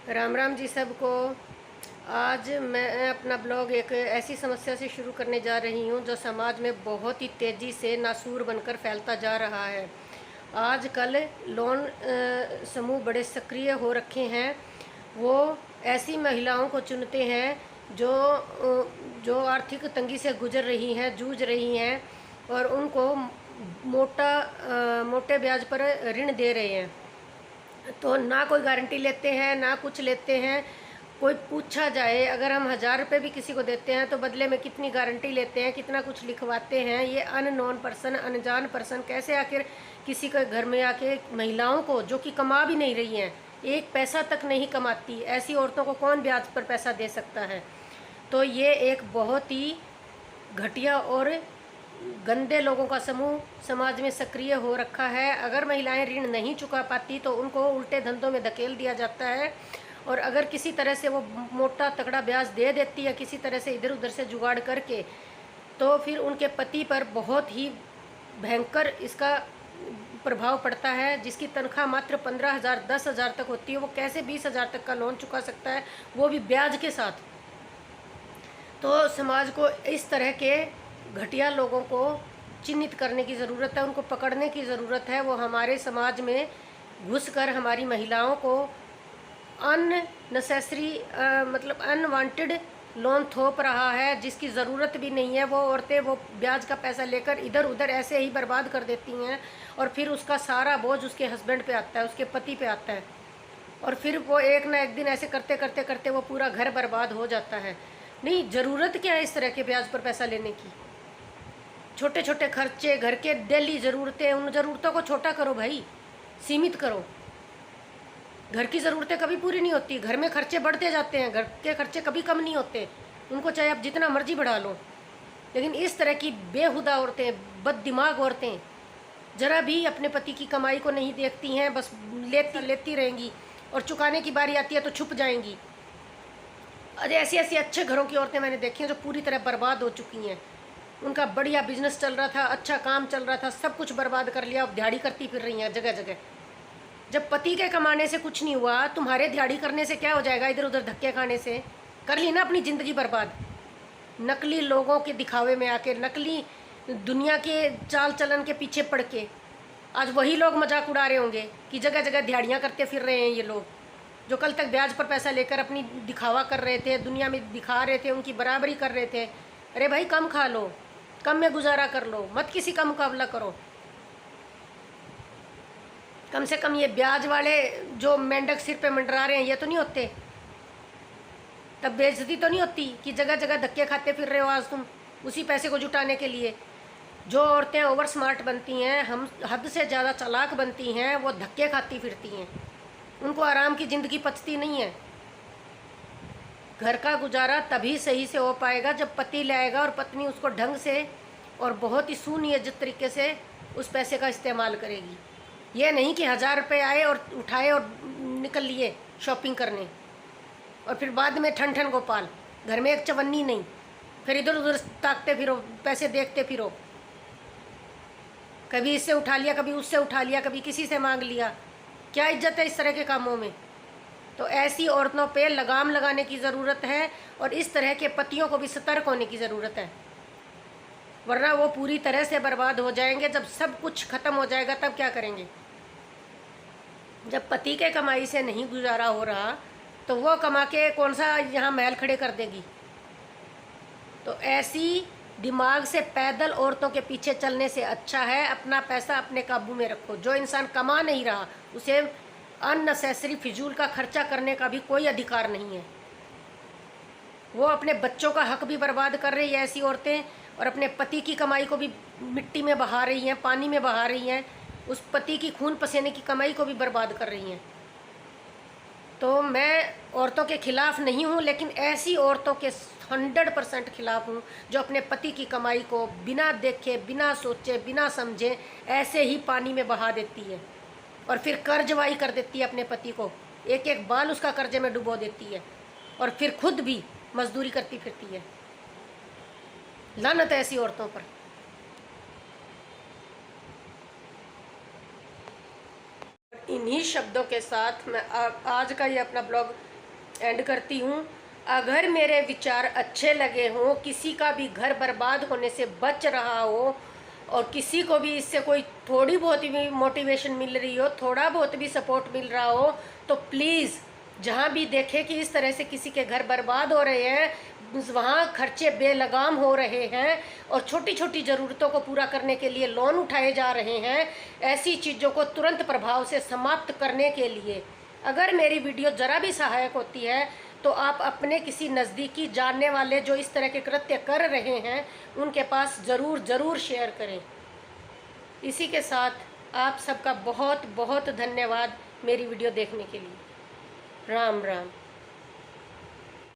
राम राम जी सबको। आज मैं अपना ब्लॉग एक ऐसी समस्या से शुरू करने जा रही हूँ जो समाज में बहुत ही तेज़ी से नासूर बनकर फैलता जा रहा है। आजकल लोन समूह बड़े सक्रिय हो रखे हैं। वो ऐसी महिलाओं को चुनते हैं जो आर्थिक तंगी से गुजर रही हैं, जूझ रही हैं, और उनको मोटे ब्याज पर ऋण दे रहे हैं। तो ना कोई गारंटी लेते हैं ना कुछ लेते हैं। कोई पूछा जाए, अगर हम 1000 रुपये भी किसी को देते हैं तो बदले में कितनी गारंटी लेते हैं, कितना कुछ लिखवाते हैं। ये अननोन पर्सन, अनजान पर्सन कैसे आखिर किसी के घर में आके महिलाओं को, जो कि कमा भी नहीं रही हैं, एक पैसा तक नहीं कमाती, ऐसी औरतों को कौन ब्याज पर पैसा दे सकता है। तो ये एक बहुत ही घटिया और गंदे लोगों का समूह समाज में सक्रिय हो रखा है। अगर महिलाएं ऋण नहीं चुका पाती तो उनको उल्टे धंधों में धकेल दिया जाता है, और अगर किसी तरह से वो मोटा तगड़ा ब्याज दे देती है, किसी तरह से इधर उधर से जुगाड़ करके, तो फिर उनके पति पर बहुत ही भयंकर इसका प्रभाव पड़ता है। जिसकी तनख्वाह मात्र 15,000 10,000 तक होती है, वो कैसे 20,000 तक का लोन चुका सकता है, वो भी ब्याज के साथ। तो समाज को इस तरह के घटिया लोगों को चिन्हित करने की ज़रूरत है, उनको पकड़ने की ज़रूरत है। वो हमारे समाज में घुसकर हमारी महिलाओं को अननेसेसरी मतलब अनवांटेड लोन थोप रहा है, जिसकी ज़रूरत भी नहीं है। वो औरतें वो ब्याज का पैसा लेकर इधर उधर ऐसे ही बर्बाद कर देती हैं, और फिर उसका सारा बोझ उसके हस्बैंड पे आता है, उसके पति पे आता है, और फिर वो एक ना एक दिन ऐसे करते करते करते वो पूरा घर बर्बाद हो जाता है। नहीं, ज़रूरत क्या है इस तरह के ब्याज पर पैसा लेने की। छोटे छोटे खर्चे, घर के डेली ज़रूरतें, उन ज़रूरतों को छोटा करो भाई, सीमित करो। घर की ज़रूरतें कभी पूरी नहीं होती, घर में खर्चे बढ़ते जाते हैं, घर के खर्चे कभी कम नहीं होते। उनको चाहे आप जितना मर्जी बढ़ा लो, लेकिन इस तरह की बेहुदा औरतें, बददिमाग औरतें ज़रा भी अपने पति की कमाई को नहीं देखती हैं, बस लेती रहेंगी, और चुकाने की बारी आती है तो छुप जाएंगी। अरे ऐसी ऐसी अच्छे घरों की औरतें मैंने देखी हैं जो पूरी तरह बर्बाद हो चुकी हैं। उनका बढ़िया बिजनेस चल रहा था, अच्छा काम चल रहा था, सब कुछ बर्बाद कर लिया, अब दिहाड़ी करती फिर रही हैं जगह जगह। जब पति के कमाने से कुछ नहीं हुआ, तुम्हारे दिहाड़ी करने से क्या हो जाएगा, इधर उधर धक्के खाने से। कर ली ना अपनी ज़िंदगी बर्बाद, नकली लोगों के दिखावे में आके, नकली दुनिया के चाल चलन के पीछे पड़ के। आज वही लोग मजाक उड़ा रहे होंगे कि जगह जगह दिहाड़ियाँ करते फिर रहे हैं ये लोग, जो कल तक ब्याज पर पैसा लेकर अपनी दिखावा कर रहे थे, दुनिया में दिखा रहे थे, उनकी बराबरी कर रहे थे। अरे भाई कम खा लो, कम में गुजारा कर लो, मत किसी का मुकाबला करो। कम से कम ये ब्याज वाले जो मेंढक सिर पे मंडरा रहे हैं, ये तो नहीं होते, तब बेइज्जती तो नहीं होती कि जगह जगह धक्के खाते फिर रहे हो आज तुम उसी पैसे को जुटाने के लिए। जो औरतें ओवर स्मार्ट बनती हैं, हम हद से ज़्यादा चालाक बनती हैं, वो धक्के खाती फिरती हैं, उनको आराम की ज़िंदगी पचती नहीं है। घर का गुजारा तभी सही से हो पाएगा जब पति लाएगा और पत्नी उसको ढंग से और बहुत ही सुनियोजित तरीके से उस पैसे का इस्तेमाल करेगी। ये नहीं कि 1000 रुपये आए और उठाए और निकल लिए शॉपिंग करने, और फिर बाद में ठन ठन गोपाल, घर में एक चवन्नी नहीं, फिर इधर उधर ताकते फिरो, पैसे देखते फिरो, कभी इससे उठा लिया, कभी उससे उठा लिया, कभी किसी से मांग लिया। क्या इज्जत है इस तरह के कामों में। तो ऐसी औरतों पे लगाम लगाने की ज़रूरत है, और इस तरह के पतियों को भी सतर्क होने की ज़रूरत है, वरना वो पूरी तरह से बर्बाद हो जाएंगे। जब सब कुछ ख़त्म हो जाएगा तब क्या करेंगे। जब पति के कमाई से नहीं गुजारा हो रहा तो वो कमा के कौन सा यहाँ महल खड़े कर देगी। तो ऐसी दिमाग से पैदल औरतों के पीछे चलने से अच्छा है अपना पैसा अपने काबू में रखो। जो इंसान कमा नहीं रहा उसे अननेसेसरी फिजूल का खर्चा करने का भी कोई अधिकार नहीं है। वो अपने बच्चों का हक भी बर्बाद कर रही है ऐसी औरतें, और अपने पति की कमाई को भी मिट्टी में बहा रही हैं, पानी में बहा रही हैं, उस पति की खून पसीने की कमाई को भी बर्बाद कर रही हैं। तो मैं औरतों के खिलाफ़ नहीं हूँ, लेकिन ऐसी औरतों के 100% खिलाफ़ हूँ जो अपने पति की कमाई को बिना देखे, बिना सोचे, बिना समझे ऐसे ही पानी में बहा देती है, और फिर कर्जवाई कर देती है अपने पति को, एक एक बाल उसका कर्जे में डुबो देती है, और फिर खुद भी मजदूरी करती फिरती है। लानत है ऐसी औरतों पर। इन्हीं शब्दों के साथ मैं आज का ये अपना ब्लॉग एंड करती हूँ। अगर मेरे विचार अच्छे लगे हों, किसी का भी घर बर्बाद होने से बच रहा हो और किसी को भी इससे कोई थोड़ी बहुत भी मोटिवेशन मिल रही हो, थोड़ा बहुत भी सपोर्ट मिल रहा हो, तो प्लीज़ जहाँ भी देखे कि इस तरह से किसी के घर बर्बाद हो रहे हैं, वहाँ खर्चे बेलगाम हो रहे हैं और छोटी छोटी ज़रूरतों को पूरा करने के लिए लोन उठाए जा रहे हैं, ऐसी चीज़ों को तुरंत प्रभाव से समाप्त करने के लिए अगर मेरी वीडियो ज़रा भी सहायक होती है तो आप अपने किसी नज़दीकी जानने वाले जो इस तरह के कृत्य कर रहे हैं उनके पास ज़रूर शेयर करें। इसी के साथ आप सबका बहुत बहुत धन्यवाद मेरी वीडियो देखने के लिए। राम राम।